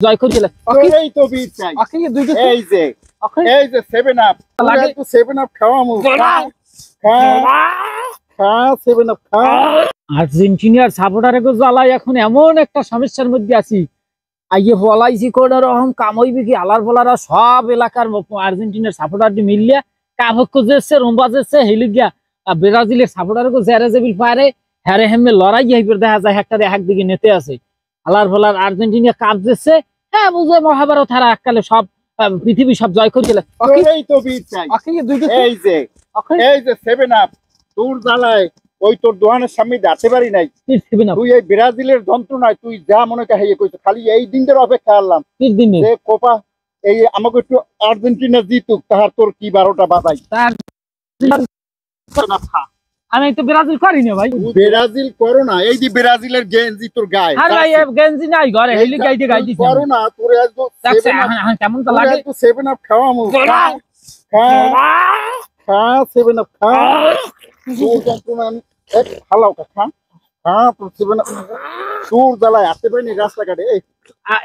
জয় করেছিল এই তো বিট চাই দুই এই যে 7 আপ লাগে তো 7 আপ খাওয়ামু খা 7 আপ খা। আর্জেন্টিনার সাপোর্টারে গো জ্বালাই এখন এমন একটা সমস্যার মধ্যে আছি আইয়ে বলাইছি কোন রকম কামইবি কি আলার বলারা সব এলাকার আর্জেন্টিনার সাপোর্টারটি মিললে কাভক্য যেছে রুম্বা যেছে হেলি গিয়া ব্রাজিলের সাপোর্টারে গো জেরে জেবিল পারে হ্যারে হেমে লড়াই হাইপের দেখা যায় একটা একদিকে নেতে আছে আলার বলার আর্জেন্টিনা কাপ যেছে হ্যাঁ বুঝে মহাভারত হারা এককালে সব পৃথিবী সব জয় করেছিল এই তো বিট চাই এই যে 7 আপ তোর জ্বালায় ওই তোর দোকানের সামনে যেতে পারি নাই তুই এই ব্রাজিলের যন্ত্রণায় তুই যা মনে কাহিয়ে কইছ খালি এই দিনটার অপেক্ষা করলাম যে কোপা এই আমাকে একটু আর্জেন্টিনা জিতুক তাহার তোর কি 12টা বাজাই আমি তো ব্রাজিল করি না ভাই ব্রাজিল করো না এই যে ব্রাজিলের গেঞ্জি তোর গায়ে আর ভাই গেঞ্জি নাই ঘরে হেলি গাইতে গাইতে করো না তোর আজ কেমন তো লাগে তো 7 আপ খাওয়ামু খা 7 আপ খা তোর যন্ত্রণা এক হালাও খা খা তোর 7 আপ তোর জ্বালায় আসতে পারিনি রাস্তাঘাটে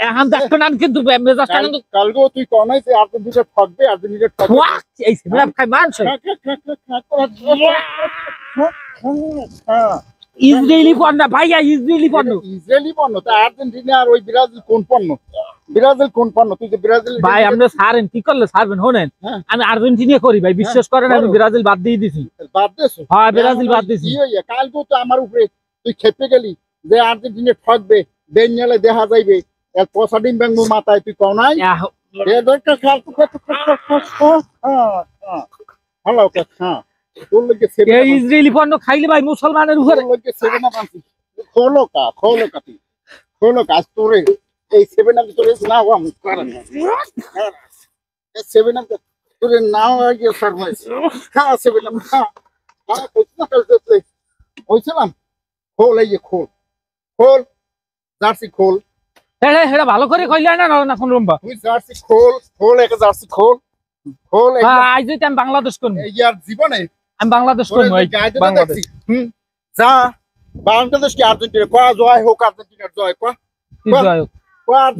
এখন দেখো না কিন্তু মেজাজটা কিন্তু কালগো তুই কোনাই যে আর্জেন্টিনা ঠকবে এই 7 আপ খাই মানছ ইসরায়েলি পণ্য ভাইয়া ইসরায়েলি পণ্য তা আর্জেন্টিনা আর ওই ব্রাজিল কোন পণ্য তুই যে ব্রাজিল ভাই আমরা ছাড়েন কি করলে ছাড়বেন শোনেন আমি আর্জেন্টিনা করি ভাই বিশ্বাস করেন আমি ব্রাজিল বাদ দিয়ে দিছি বাদ দিয়েছো হ্যাঁ ব্রাজিল বাদ দিছি কাল তো আমার উপরে তুই খেপে গেলি যে আর্জেন্টিনা ঠকবে বেঞ্জালে দেখা যাইবে এক পয়সা ডিম ব্যাংক মাথায় তুই কও নাই হ্যালো হ্যাঁ ইসরায়েলি পণ্য খাইলে ভাই মুসলমানের উপরে খোলো কা তোরে এই 7 আপ তোরে না হওয়া মুকার 7 আপ তোরে নাও আগে সারমাইছে হ্যাঁ 7 আপ হ্যাঁ কইছিলাম খোল এই যে খোল জার্সি খোল হেড়া ভালো করে কইলা না কোন রুম্বা তুই জার্সি খোল এক জার্সি খোল আই যে আমি বাংলাদেশ কোন এই ইয়ার জীবনে আমি বাংলাদেশ কোন বাংলাদেশ যা বাংলাদেশ কি আর্জেন্টিনা কয়া জয় হোক আর্জেন্টিনার জয় কয়া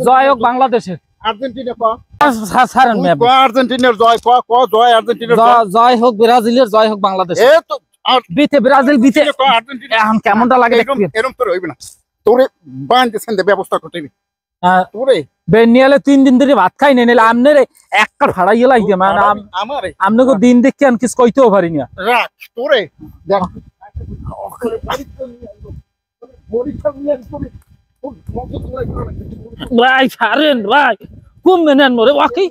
জয় হোক বাংলাদেশের আর্জেন্টিনা কয়া ছাড়েন আর্জেন্টিনার জয় কয়া জয় আর্জেন্টিনার জয় হোক ব্রাজিলের জয় হোক বাংলাদেশ এ তো বিতে ব্রাজিল বিতে এখন কেমনটা লাগে এরকম তো হইবে না তোরে বাঁধতেছেন ব্যবস্থা করতে তোরে বেনিয়ালে 3 দিন ধরে ভাত খাই নিলে আমনে একটা ভাড়াইয়ে লাগবে মানে আমনে দিন দেখি আমি কিছু কইতেও পারি না রাখ তোরে দেখ ভাই ছাড়েন ভাই কোন মেনেন মরে ওয়াকি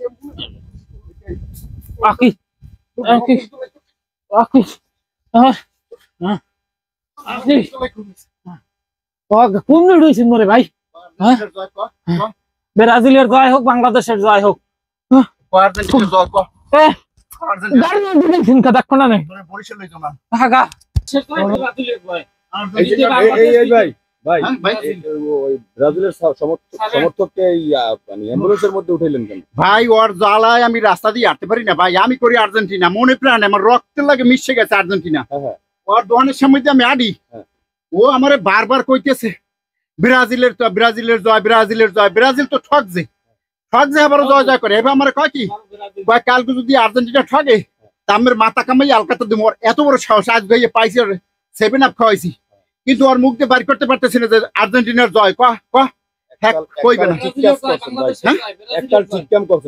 কোন রয়েছেন মরে ভাই ব্রাজিলের জয় হোক বাংলাদেশের জয় হোক দেখো না ভাই ওর জ্বালায় আমি রাস্তা দিয়ে হাঁটতে পারি না ভাই আমি করি আর্জেন্টিনা মনে প্রাণ আমার রক্তের লাগে মিশে গেছে আর্জেন্টিনা ওর দোকানের সামনে আমি আডি ও আমারে বারবার কইতেছে ব্রাজিলের জয় ব্রাজিল তো ঠকছে আবার জয় করে এবার আমার কয় কি কালকে যদি আর্জেন্টিনা ঠকে তামের মাথা কামাই আলকাতা দিব এত বড় সাহস আজ গাইয়ে পাইছে 7 আপ খাওয়াইছি কিন্তু ওর মুখ দিয়ে বাড়ি করতে পারতেছে না যে আর্জেন্টিনার জয় কইবে না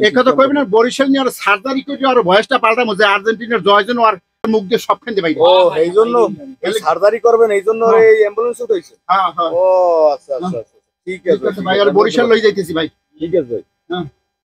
একথা কইবে না বরিশাল নিয়ে আর সার্জারি করে আর ভয়েসটা পাল্টামো যে আর্জেন্টিনার জয় যেন আর মুখ দিয়ে সব খেতে পাই এই জন্য সার্জারি করবেন এই জন্য এই অ্যাম্বুলেন্স উঠাইছে ও আচ্ছা ঠিক আছে ভাই আর বরিশাল লই যাইতেছি ভাই ঠিক আছে ভাই